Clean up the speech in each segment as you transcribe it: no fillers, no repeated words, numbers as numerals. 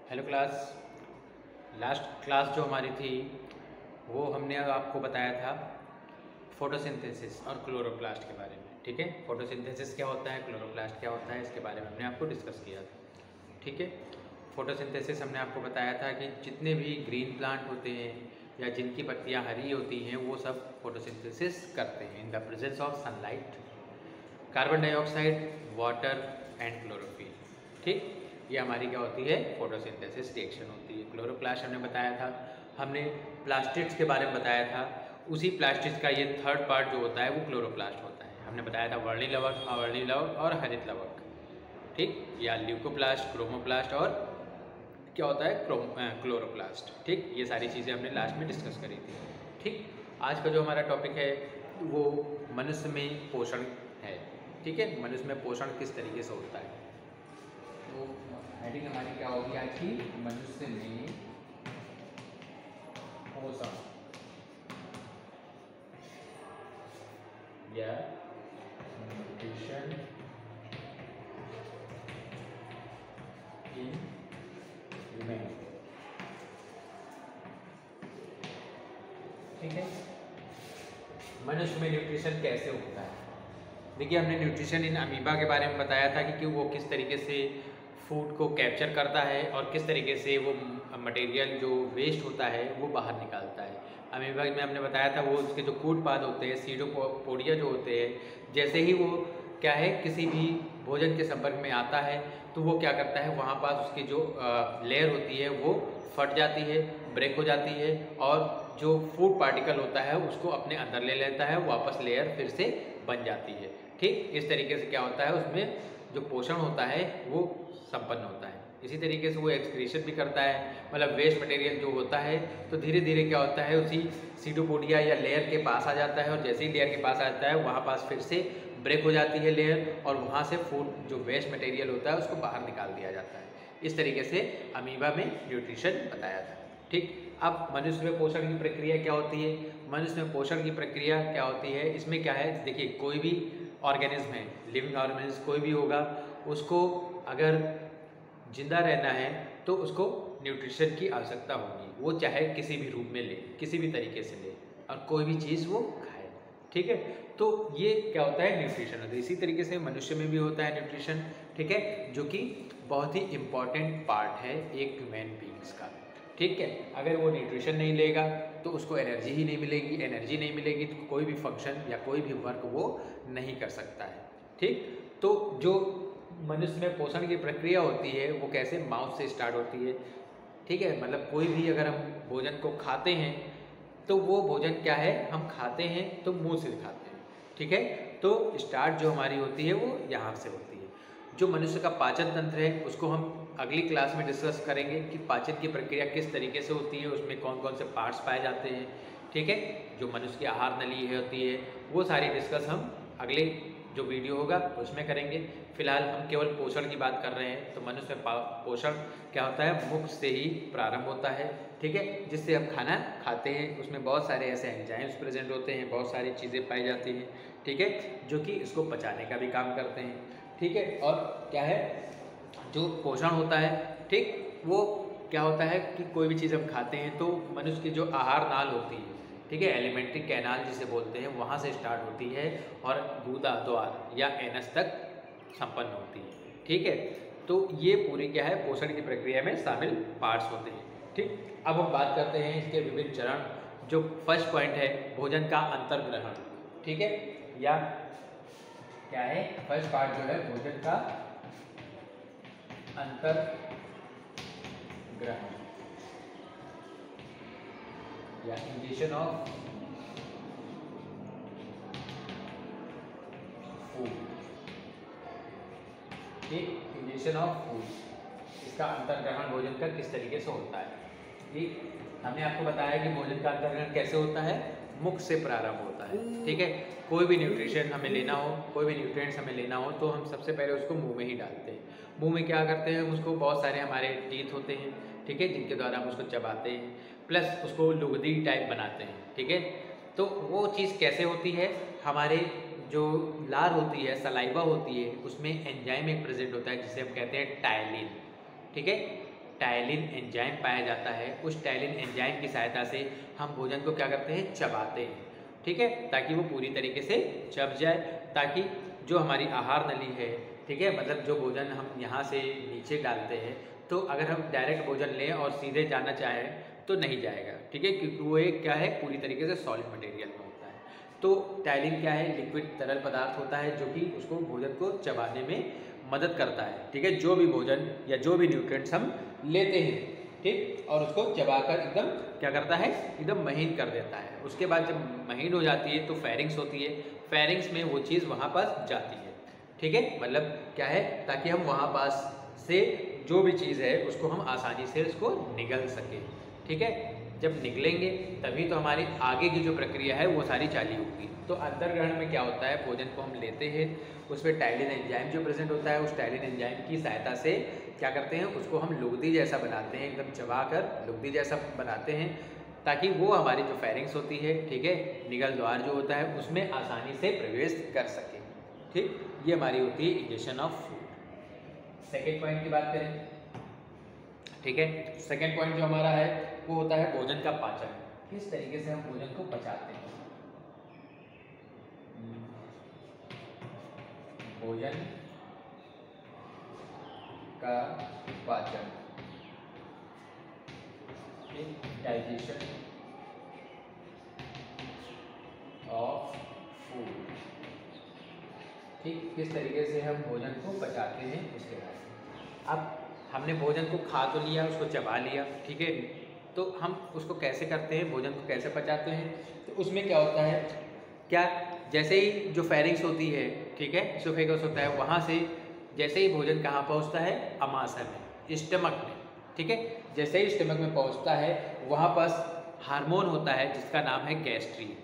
Hello class. Last class जो हमारी थी वो हमने आपको बताया था फोटोसिंथेसिस और क्लोरोप्लास्ट के बारे में। ठीक है, फोटोसिंथेसिस क्या होता है, क्लोरोप्लास्ट क्या होता है, इसके बारे में हमने आपको डिस्कस किया था। ठीक है, फोटोसिंथेसिस हमने आपको बताया था कि जितने भी ग्रीन प्लांट होते हैं या जिनकी पत्तियां हरी होती हैं वो सब फोटोसिंथेसिस करते हैं in the presence of sunlight, carbon dioxide, water and chlorophyll. ठीक, ये हमारी क्या होती है, फोटोसिंथेसिस रिएक्शन होती है। क्लोरोप्लास्ट हमने बताया था, हमने प्लास्टिड्स के बारे में बताया था। उसी प्लास्टिड्स का ये थर्ड पार्ट जो होता है वो क्लोरोप्लास्ट होता है। हमने बताया था वर्णी लवक, अवर्णी लवक और हरित लवक। ठीक, या ल्यूकोप्लास्ट, क्रोमोप्लास्ट और क्या होता है क्लोरोप्लास्ट। ठीक, ये सारी चीज़ें हमने लास्ट में डिस्कस करी थी। ठीक, आज का जो हमारा टॉपिक है वो मनुष्य में पोषण है। ठीक है, मनुष्य में पोषण किस तरीके से होता है, तो हेडिंग हमारी क्या होगी आज की, मनुष्य में पोषण या न्यूट्रिशन इन ह्यूमन। ठीक है, मनुष्य में न्यूट्रिशन कैसे होता है। देखिए, हमने न्यूट्रिशन इन अमीबा के बारे में बताया था कि वो किस तरीके से फूड को कैप्चर करता है और किस तरीके से वो मटेरियल जो वेस्ट होता है वो बाहर निकालता है। अमीबा में हमने बताया था वो उसके जो कूट पाद होते हैं, सीडोपोडिया जो होते हैं, जैसे ही वो क्या है किसी भी भोजन के संपर्क में आता है तो वो क्या करता है, वहाँ पास उसकी जो लेयर होती है वो फट जाती है, ब्रेक हो जाती है और जो फूड पार्टिकल होता है उसको अपने अंदर ले लेता है, वापस लेयर फिर से बन जाती है। ठीक, इस तरीके से क्या होता है, उसमें जो पोषण होता है वो संपन्न होता है। इसी तरीके से वो एक्सक्रीशन भी करता है, मतलब वेस्ट मटेरियल जो होता है तो धीरे धीरे क्या होता है उसी सीडोपोडिया या लेयर के पास आ जाता है और जैसे ही लेयर के पास आता है वहाँ पास फिर से ब्रेक हो जाती है लेयर और वहाँ से फूड जो वेस्ट मटेरियल होता है उसको बाहर निकाल दिया जाता है। इस तरीके से अमीबा में न्यूट्रिशन बताया था। ठीक, अब मनुष्य में पोषण की प्रक्रिया क्या होती है, मनुष्य में पोषण की प्रक्रिया क्या होती है, इसमें क्या है, देखिए कोई भी ऑर्गेनिज्म है, लिविंग ऑर्गेनिज्म कोई भी होगा, उसको अगर जिंदा रहना है तो उसको न्यूट्रिशन की आवश्यकता होगी, वो चाहे किसी भी रूप में ले, किसी भी तरीके से ले और कोई भी चीज़ वो खाए। ठीक है, तो ये क्या होता है, न्यूट्रिशन होता है। इसी तरीके से मनुष्य में भी होता है न्यूट्रिशन। ठीक है, जो कि बहुत ही इम्पॉर्टेंट पार्ट है एक ह्यूमन बींग्स का। ठीक है, अगर वो न्यूट्रिशन नहीं लेगा तो उसको एनर्जी ही नहीं मिलेगी, एनर्जी नहीं मिलेगी तो कोई भी फंक्शन या कोई भी वर्क वो नहीं कर सकता है। ठीक, तो जो मनुष्य में पोषण की प्रक्रिया होती है वो कैसे, माउथ से स्टार्ट होती है। ठीक है, मतलब कोई भी अगर हम भोजन को खाते हैं तो वो भोजन क्या है, हम खाते हैं तो मुंह से खाते हैं। ठीक है, तो स्टार्ट जो हमारी होती है वो यहाँ से होती है। जो मनुष्य का पाचन तंत्र है उसको हम अगली क्लास में डिस्कस करेंगे कि पाचन की प्रक्रिया किस तरीके से होती है, उसमें कौन कौन से पार्ट्स पाए जाते हैं। ठीक है, जो मनुष्य की आहार नली होती है वो सारी डिस्कस हम अगले जो वीडियो होगा उसमें करेंगे। फिलहाल हम केवल पोषण की बात कर रहे हैं, तो मनुष्य में पोषण क्या होता है, मुख से ही प्रारंभ होता है। ठीक है, जिससे हम खाना खाते हैं उसमें बहुत सारे ऐसे एंजाइम्स प्रेजेंट होते हैं, बहुत सारी चीज़ें पाई जाती हैं। ठीक है, जो कि इसको पचाने का भी काम करते हैं। ठीक है, और क्या है जो पोषण होता है, ठीक, वो क्या होता है कि कोई भी चीज़ हम खाते हैं तो मनुष्य की जो आहार नाल होती है, ठीक है, एलिमेंट्री कैनाल जिसे बोलते हैं, वहाँ से स्टार्ट होती है और गुदा द्वार या एनस तक संपन्न होती है। ठीक है, तो ये पूरी क्या है, पोषण की प्रक्रिया में शामिल पार्ट्स होते हैं। ठीक, अब हम बात करते हैं इसके विभिन्न चरण। जो फर्स्ट पॉइंट है भोजन का अंतर्ग्रहण। ठीक है, या क्या है, फर्स्ट पार्ट जो है भोजन का अंतर्ग्रहण या इंजेक्शन ऑफ फूड। ठीक, इंजेक्शन ऑफ फूड, इसका अंतर्ग्रहण भोजन का किस तरीके से होता है। ठीक, हमने आपको बताया कि भोजन का अंतर्ग्रहण कैसे होता है, मुख से प्रारंभ होता है। ठीक है, कोई भी न्यूट्रिशन हमें लेना हो, कोई भी न्यूट्रिएंट्स हमें लेना हो तो हम सबसे पहले उसको मुंह में ही डालते हैं। मुंह में क्या करते हैं, उसको बहुत सारे हमारे टीथ होते हैं, ठीक है, जिनके द्वारा हम उसको चबाते हैं, प्लस उसको लुगदी टाइप बनाते हैं। ठीक है, तो वो चीज़ कैसे होती है, हमारे जो लार होती है, सलाइवा होती है, उसमें एंजाइम एक प्रेजेंट होता है जिसे हम कहते हैं टायलिन। ठीक है, टायलिन एंजाइम पाया जाता है। उस टायलिन एंजाइम की सहायता से हम भोजन को क्या करते हैं, चबाते हैं, ठीक है, ताकि वो पूरी तरीके से चब जाए, ताकि जो हमारी आहार नली है, ठीक है, मतलब जो भोजन हम यहाँ से नीचे डालते हैं, तो अगर हम डायरेक्ट भोजन लें और सीधे जाना चाहें तो नहीं जाएगा, ठीक है, क्योंकि वो एक क्या है, पूरी तरीके से सॉलिड मटेरियल में होता है। तो टायलिन क्या है, लिक्विड तरल पदार्थ होता है जो कि उसको भोजन को चबाने में मदद करता है, ठीक है, जो भी भोजन या जो भी न्यूट्रिएंट्स हम लेते हैं, ठीक, और उसको चबाकर एकदम क्या करता है, एकदम महीन कर देता है। उसके बाद जब महीन हो जाती है तो फेरिंग्स होती है, फेरिंग्स में वो चीज़ वहाँ पास जाती है, ठीक है, मतलब क्या है, ताकि हम वहाँ पास से जो भी चीज़ है उसको हम आसानी से उसको निगल सकें, ठीक है। जब निकलेंगे तभी तो हमारी आगे की जो प्रक्रिया है वो सारी चालू होगी। तो अंतर ग्रहण में क्या होता है, भोजन को हम लेते हैं, उसमें टायलिन एंजाइम जो प्रेजेंट होता है, उस टायलिन एंजाइम की सहायता से क्या करते हैं, उसको हम लुगदी जैसा बनाते हैं, एकदम चबा कर लुगदी जैसा बनाते हैं, ताकि वो हमारी जो फेरिंग्स होती है, ठीक है, निगल द्वार जो होता है, उसमें आसानी से प्रवेश कर सके, ठीक। ये हमारी होती है egestion of food. Second point की बात करें, ठीक है, सेकेंड पॉइंट जो हमारा है वो होता है भोजन का पाचन, किस तरीके से हम भोजन को पचाते हैं। भोजन का पाचन, डाइजेशन ऑफ फूड, ठीक, किस तरीके से हम भोजन को पचाते हैं उसके बारे में। अब हमने भोजन को खा तो लिया, उसको चबा लिया, ठीक है, तो हम उसको कैसे करते हैं, भोजन को कैसे पचाते हैं। तो उसमें क्या होता है, क्या जैसे ही जो फेरिंग्स होती है, ठीक है, इसोफेगस होता है, वहाँ से जैसे ही भोजन कहाँ पहुँचता है, अमाशय में, स्टमक में, ठीक है, जैसे ही स्टमक में पहुँचता है वहाँ पास हार्मोन होता है जिसका नाम है गैस्ट्रीन,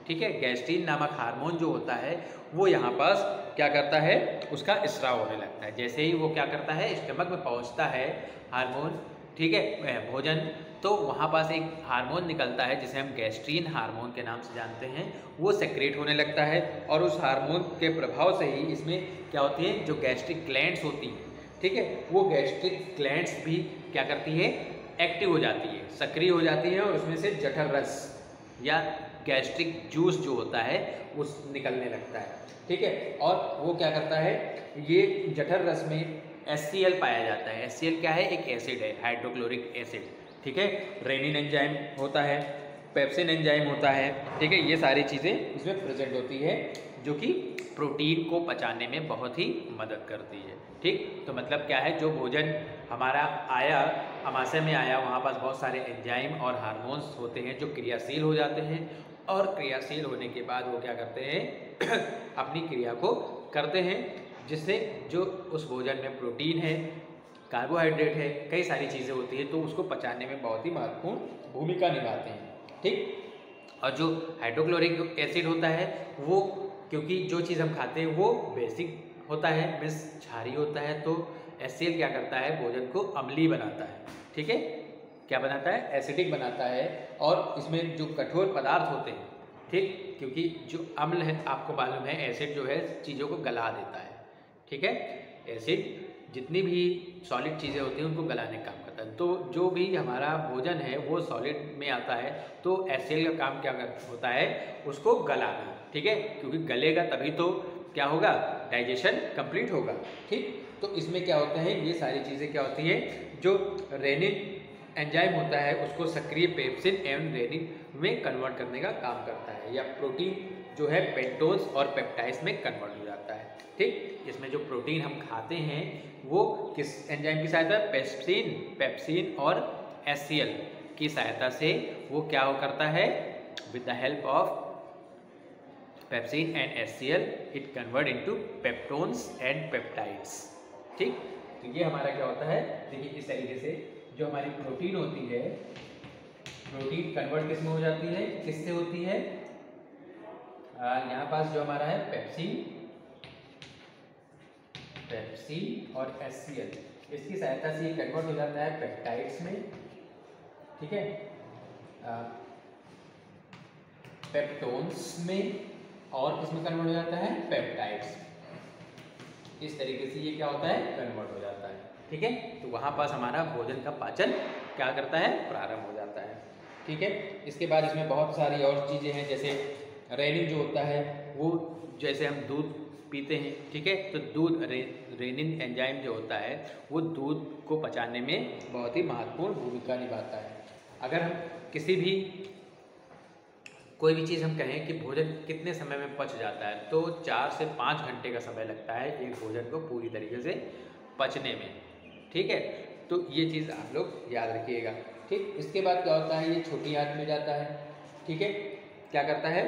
ठीक है, गैस्ट्रीन नामक हार्मोन जो होता है वो यहाँ पास क्या करता है, उसका स्राव होने लगता है। जैसे ही वो क्या करता है, स्टमक में पहुँचता है हार्मोन, ठीक है, भोजन, तो वहाँ पास एक हार्मोन निकलता है जिसे हम गैस्ट्रीन हार्मोन के नाम से जानते हैं, वो सेक्रेट होने लगता है, और उस हार्मोन के प्रभाव से ही इसमें क्या होती है, जो गैस्ट्रिक ग्लैंड्स होती हैं, ठीक है, वो गैस्ट्रिक ग्लैंड्स भी क्या करती है, एक्टिव हो जाती है, सक्रिय हो जाती है, और उसमें से जठर रस या गैस्ट्रिक जूस जो होता है उस निकलने लगता है, ठीक है, और वो क्या करता है, ये जठर रस में HCl पाया जाता है। HCl क्या है, एक एसिड है, हाइड्रोक्लोरिक एसिड, ठीक है, रेनिन एंजाइम होता है, पेप्सिन एंजाइम होता है, ठीक है, ये सारी चीज़ें इसमें प्रेजेंट होती है जो कि प्रोटीन को पचाने में बहुत ही मदद करती है, ठीक। तो मतलब क्या है, जो भोजन हमारा आया, अमाशय में आया, वहाँ पास बहुत सारे एंजाइम और हार्मोन्स होते हैं जो क्रियाशील हो जाते हैं, और क्रियाशील होने के बाद वो क्या करते हैं अपनी क्रिया को करते हैं, जिससे जो उस भोजन में प्रोटीन है, कार्बोहाइड्रेट है, कई सारी चीज़ें होती हैं, तो उसको पचाने में बहुत ही महत्वपूर्ण भूमिका निभाते हैं, ठीक। और जो हाइड्रोक्लोरिक एसिड होता है वो, क्योंकि जो चीज़ हम खाते हैं वो बेसिक होता है, मीन्स क्षारीय होता है, तो HCl क्या करता है, भोजन को अम्लीय बनाता है, ठीक है, क्या बनाता है, एसिडिक बनाता है, और इसमें जो कठोर पदार्थ होते हैं, ठीक, क्योंकि जो अम्ल है, आपको मालूम है एसिड जो है चीज़ों को गला देता है, ठीक है, एसिड जितनी भी सॉलिड चीज़ें होती हैं उनको गलाने का काम करता है। तो जो भी हमारा भोजन है वो सॉलिड में आता है, तो HCl का काम क्या होता है, उसको गलाना, ठीक है, क्योंकि गलेगा तभी तो क्या होगा, डाइजेशन कंप्लीट होगा, ठीक। तो इसमें क्या होता है, ये सारी चीज़ें क्या होती है, जो रेनिन एंजाइम होता है उसको सक्रिय पेप्सिन एवं रेनिन में कन्वर्ट करने का काम करता है, या प्रोटीन जो है पेंटोज और पेप्टाइड्स में कन्वर्ट हो जाता है, ठीक। इसमें जो प्रोटीन हम खाते हैं वो किस एंजाइम की सहायता, पेप्सिन और HCl की सहायता से वो क्या हो करता है, with the help of pepsin and HCl it convert into peptones and peptides, ठीक। तो ये हमारा क्या होता है, देखिए इस तरीके से जो हमारी प्रोटीन होती है, प्रोटीन कन्वर्ट किस में हो जाती है, किससे होती है, यहाँ पास जो हमारा है पेप्सिन और HCl, इसकी सहायता से ये कन्वर्ट हो जाता है पेप्टाइड्स में, ठीक है, पेप्टोन्स में, और किसमें कन्वर्ट हो जाता है, पेप्टाइड्स। इस तरीके से ये क्या होता है, कन्वर्ट हो जाता है, ठीक है। तो वहाँ पास हमारा भोजन का पाचन क्या करता है, प्रारंभ हो जाता है। ठीक है, इसके बाद इसमें बहुत सारी और चीज़ें हैं, जैसे रेनिन जो होता है वो, जैसे हम दूध पीते हैं, ठीक है, तो दूध रेनिन एंजाइम जो होता है वो दूध को पचाने में बहुत ही महत्वपूर्ण भूमिका निभाता है। अगर हम किसी भी कोई भी चीज़ हम कहें कि भोजन कितने समय में पच जाता है, तो 4 से 5 घंटे का समय लगता है एक भोजन को पूरी तरीके से पचने में। ठीक है, तो ये चीज़ आप लोग याद रखिएगा। ठीक, इसके बाद क्या होता है, ये छोटी आंत में जाता है। ठीक है, क्या करता है,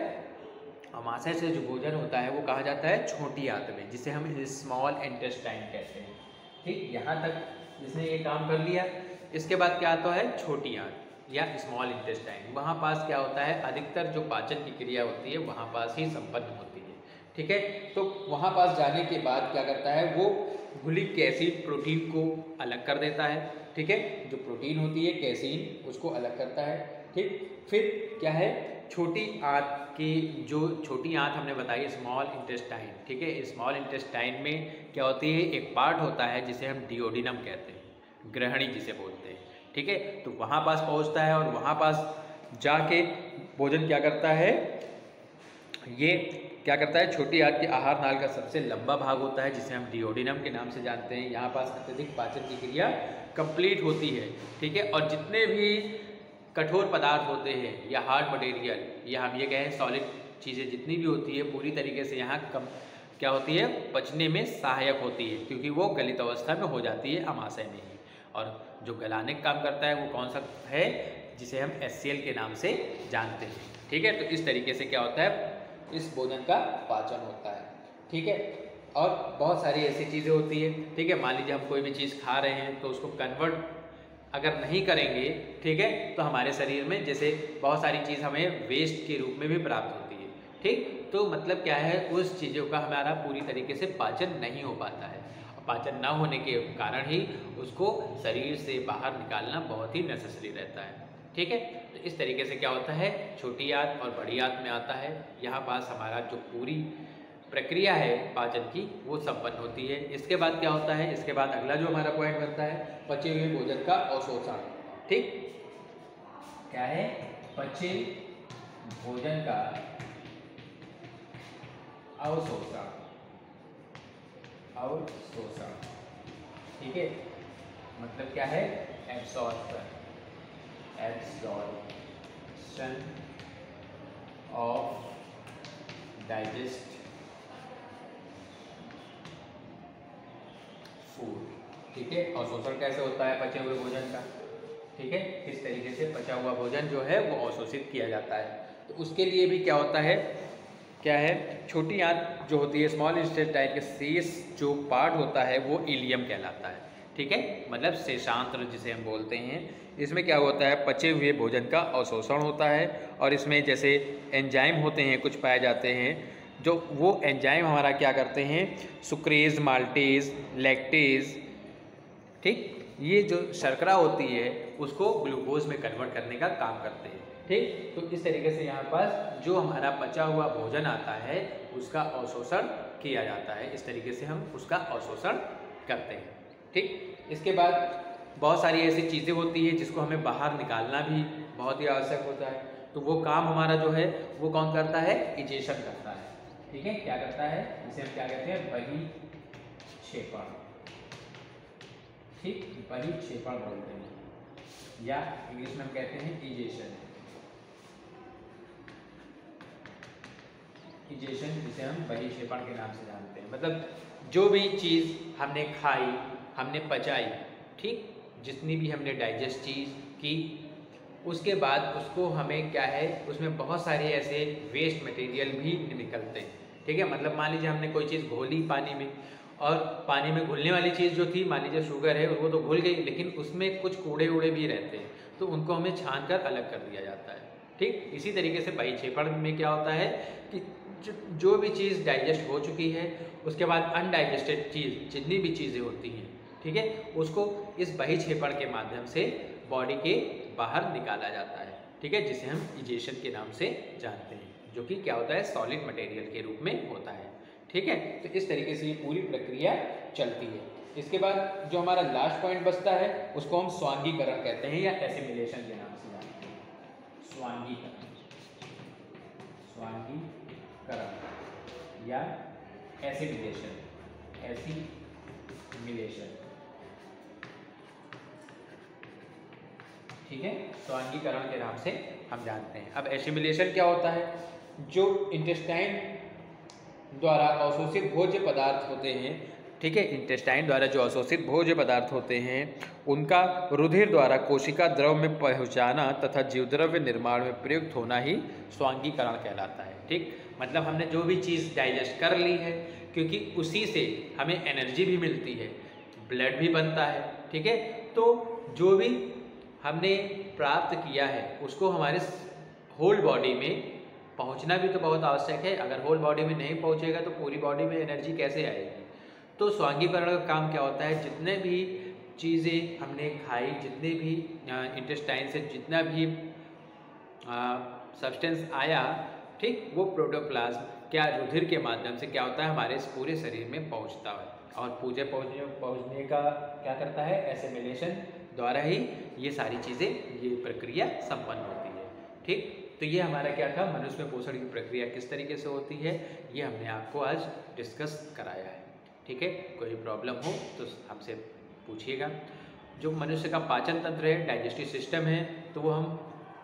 आमाशय से जो भोजन होता है वो कहा जाता है छोटी आंत में, जिसे हम स्मॉल इंटेस्टाइन कहते हैं। ठीक, यहाँ तक इसने ये काम कर लिया। इसके बाद क्या आता है, छोटी आंत या स्मॉल इंटेस्टाइन। वहाँ पास क्या होता है, अधिकतर जो पाचन की क्रिया होती है वहाँ पास ही संपन्न होती है। ठीक है, तो वहाँ पास जाने के बाद क्या करता है, वो ग्लूटामिक एसिड प्रोटीन को अलग कर देता है। ठीक है, जो प्रोटीन होती है कैसीन, उसको अलग करता है। ठीक, फिर क्या है, छोटी आंत की जो छोटी आंत हमने बताई स्मॉल इंटेस्टाइन। ठीक है, स्मॉल इंटेस्टाइन में क्या होती है, एक पार्ट होता है जिसे हम डिओडिनम कहते हैं, ग्रहणी जिसे बोलते हैं। ठीक है, तो वहाँ पास पहुँचता है और वहाँ पास जाके भोजन क्या करता है, ये क्या करता है, छोटी आंत के आहार नाल का सबसे लंबा भाग होता है जिसे हम डिओडिनम के नाम से जानते हैं। यहाँ पास अत्यधिक पाचन की क्रिया कंप्लीट होती है। ठीक है, और जितने भी कठोर पदार्थ होते हैं या हार्ड मटेरियल या हम ये कहें सॉलिड चीज़ें जितनी भी होती है पूरी तरीके से यहाँ कम क्या होती है, पचने में सहायक होती है, क्योंकि वो गलित अवस्था में हो जाती है आमाशय में ही। और जो गलाने का काम करता है वो कौन सा है, जिसे हम HCl के नाम से जानते हैं। ठीक है, तो इस तरीके से क्या होता है, इस भोजन का पाचन होता है। ठीक है, और बहुत सारी ऐसी चीज़ें होती है। ठीक है, मान लीजिए हम कोई भी चीज़ खा रहे हैं तो उसको कन्वर्ट अगर नहीं करेंगे, ठीक है, तो हमारे शरीर में जैसे बहुत सारी चीज़ हमें वेस्ट के रूप में भी प्राप्त होती है। ठीक, तो मतलब क्या है, उस चीज़ों का हमारा पूरी तरीके से पाचन नहीं हो पाता है। पाचन ना होने के कारण ही उसको शरीर से बाहर निकालना बहुत ही नेसेसरी रहता है। ठीक है, तो इस तरीके से क्या होता है, छोटी आंत और बड़ी आंत में आता है। यहाँ पास हमारा जो पूरी प्रक्रिया है पाचन की वो संपन्न होती है। इसके बाद क्या होता है, इसके बाद अगला जो हमारा पॉइंट बनता है, पचे हुए भोजन का अवशोषण। ठीक, क्या है, पचे भोजन का अवशोषण, अवशोषण। ठीक है, मतलब क्या है, absorption, absorption of digest food. ठीक है, अवशोषण कैसे होता है पचे हुए भोजन का। ठीक है, किस तरीके से पचा हुआ भोजन जो है वो अवशोषित किया जाता है, तो उसके लिए भी क्या होता है, क्या है, छोटी आंत जो होती है स्मॉल इंटेस्टाइन के शेष जो पार्ट होता है वो इलियम कहलाता है। ठीक है, मतलब शेषांत्र जिसे हम बोलते हैं। इसमें क्या होता है, पचे हुए भोजन का अवशोषण होता है और इसमें जैसे एंजाइम होते हैं कुछ पाए जाते हैं, जो वो एंजाइम हमारा क्या करते हैं, सुक्रेज, माल्टेज, लैक्टेज, ठीक, ये जो शर्करा होती है उसको ग्लूकोज में कन्वर्ट करने का काम करते हैं। ठीक, तो इस तरीके से यहाँ पास जो हमारा बचा हुआ भोजन आता है उसका अवशोषण किया जाता है। इस तरीके से हम उसका अवशोषण करते हैं। ठीक, इसके बाद बहुत सारी ऐसी चीज़ें होती है जिसको हमें बाहर निकालना भी बहुत ही आवश्यक होता है, तो वो काम हमारा जो है वो कौन करता है, इजेशन करता है। ठीक है, क्या करता है, इसे हम क्या कहते हैं, बहिक्षेपण। ठीक, बहिक्षेपण बोलते हैं या इंग्लिश में हम कहते हैं इजेशन। इजेशन जिसे हम बहिक्षेपण के नाम से जानते हैं, मतलब जो भी चीज़ हमने खाई, हमने पचाई, ठीक, जितनी भी हमने डाइजेस्ट चीज़ की, उसके बाद उसको हमें क्या है, उसमें बहुत सारे ऐसे वेस्ट मटेरियल भी निकलते हैं। ठीक है, मतलब मान लीजिए हमने कोई चीज़ घोली पानी में, और पानी में घुलने वाली चीज़ जो थी, मान लीजिए शुगर है, वो तो घुल गई, लेकिन उसमें कुछ कूड़े उड़े भी रहते हैं, तो उनको हमें छान कर अलग कर दिया जाता है। ठीक, इसी तरीके से बहिक्षेपण में क्या होता है कि जो भी चीज़ डाइजेस्ट हो चुकी है उसके बाद अनडाइजेस्टेड चीज़ जितनी भी चीज़ें होती हैं, ठीक है, उसको इस बहिक्षेपण के माध्यम से बॉडी के बाहर निकाला जाता है। ठीक है, जिसे हम इजेशन के नाम से जानते हैं, जो कि क्या होता है, सॉलिड मटेरियल के रूप में होता है। ठीक है, तो इस तरीके से ये पूरी प्रक्रिया चलती है। इसके बाद जो हमारा लास्ट पॉइंट बचता है उसको हम स्वांगीकरण कहते हैं या एसिमिलेशन के नाम से जानते हैं। स्वांगीकरण या एसिमिलेशन। ठीक है, स्वांगीकरण के नाम से हम जानते हैं। अब एसिमिलेशन क्या होता है? जो इंटेस्टाइन द्वारा अवशोषित भोज्य पदार्थ होते हैं, ठीक है, इंटेस्टाइन द्वारा जो अवशोषित भोज्य पदार्थ होते हैं उनका रुधिर द्वारा कोशिका द्रव में पहुंचाना तथा जीवद्रव्य निर्माण में प्रयुक्त होना ही स्वांगीकरण कहलाता है। ठीक, मतलब हमने जो भी चीज़ डाइजेस्ट कर ली है, क्योंकि उसी से हमें एनर्जी भी मिलती है, ब्लड भी बनता है, ठीक है, तो जो भी हमने प्राप्त किया है उसको हमारे होल बॉडी में पहुंचना भी तो बहुत आवश्यक है। अगर होल बॉडी में नहीं पहुंचेगा तो पूरी बॉडी में एनर्जी कैसे आएगी? तो स्वांगीकरण का काम क्या होता है? जितने भी चीज़ें हमने खाई, जितने भी इंटेस्टाइन से जितना भी सब्सटेंस आया, ठीक, वो प्रोटोप्लाज्म क्या रुधिर के माध्यम से क्या होता है हमारे पूरे शरीर में पहुंचता है, और पहुंचने का क्या करता है? एसिमिलेशन द्वारा ही ये सारी चीज़ें, ये प्रक्रिया संपन्न होती है। ठीक, तो ये हमारा क्या था, मनुष्य में पोषण की प्रक्रिया किस तरीके से होती है, ये हमने आपको आज डिस्कस कराया है। ठीक है, कोई प्रॉब्लम हो तो हमसे पूछिएगा। जो मनुष्य का पाचन तंत्र है, डाइजेस्टिव सिस्टम है, तो वो हम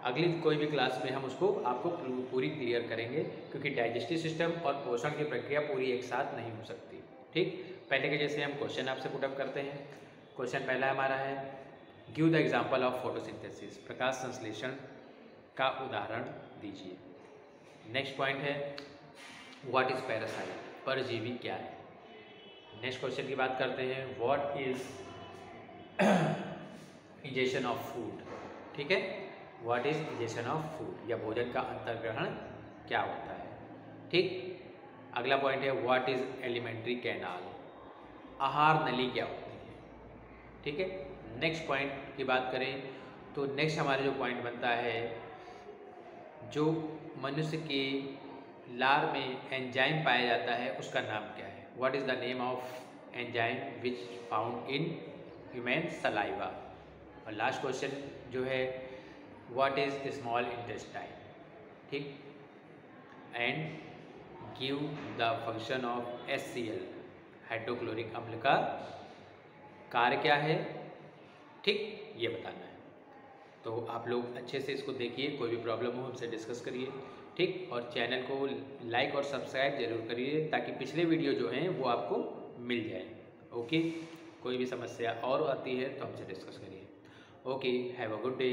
अगली कोई भी क्लास में हम उसको आपको पूरी क्लियर करेंगे, क्योंकि डाइजेस्टिव सिस्टम और पोषण की प्रक्रिया पूरी एक साथ नहीं हो सकती। ठीक, पहले के जैसे हम क्वेश्चन आपसे पुटअप करते हैं। क्वेश्चन पहला हमारा है, give the example of photosynthesis, प्रकाश संश्लेषण का उदाहरण दीजिए। नेक्स्ट पॉइंट है, व्हाट इज पैरासाइट, परजीवी क्या है। नेक्स्ट क्वेश्चन की बात करते हैं, what is ingestion of food. ठीक है, what is ingestion of food या भोजन का अंतर्ग्रहण क्या होता है। ठीक, अगला पॉइंट है, व्हाट इज एलिमेंट्री कैनाल, आहार नली क्या होती है। ठीक है, नेक्स्ट पॉइंट की बात करें तो नेक्स्ट हमारा जो पॉइंट बनता है, जो मनुष्य के लार में एंजाइम पाया जाता है उसका नाम क्या है। What is the name of enzyme which found in human saliva. और लास्ट क्वेश्चन जो है, व्हाट इज़ स्मॉल इंटेस्टाइन। ठीक, and give the function of HCl, hydrochloric अम्ल का कार्य क्या है। ठीक, ये बताना है। तो आप लोग अच्छे से इसको देखिए, कोई भी प्रॉब्लम हो हमसे डिस्कस करिए। ठीक, और चैनल को लाइक और सब्सक्राइब जरूर करिए ताकि पिछले वीडियो जो हैं वो आपको मिल जाए। ओके, कोई भी समस्या और आती है तो हमसे डिस्कस करिए। Okay, have a good day.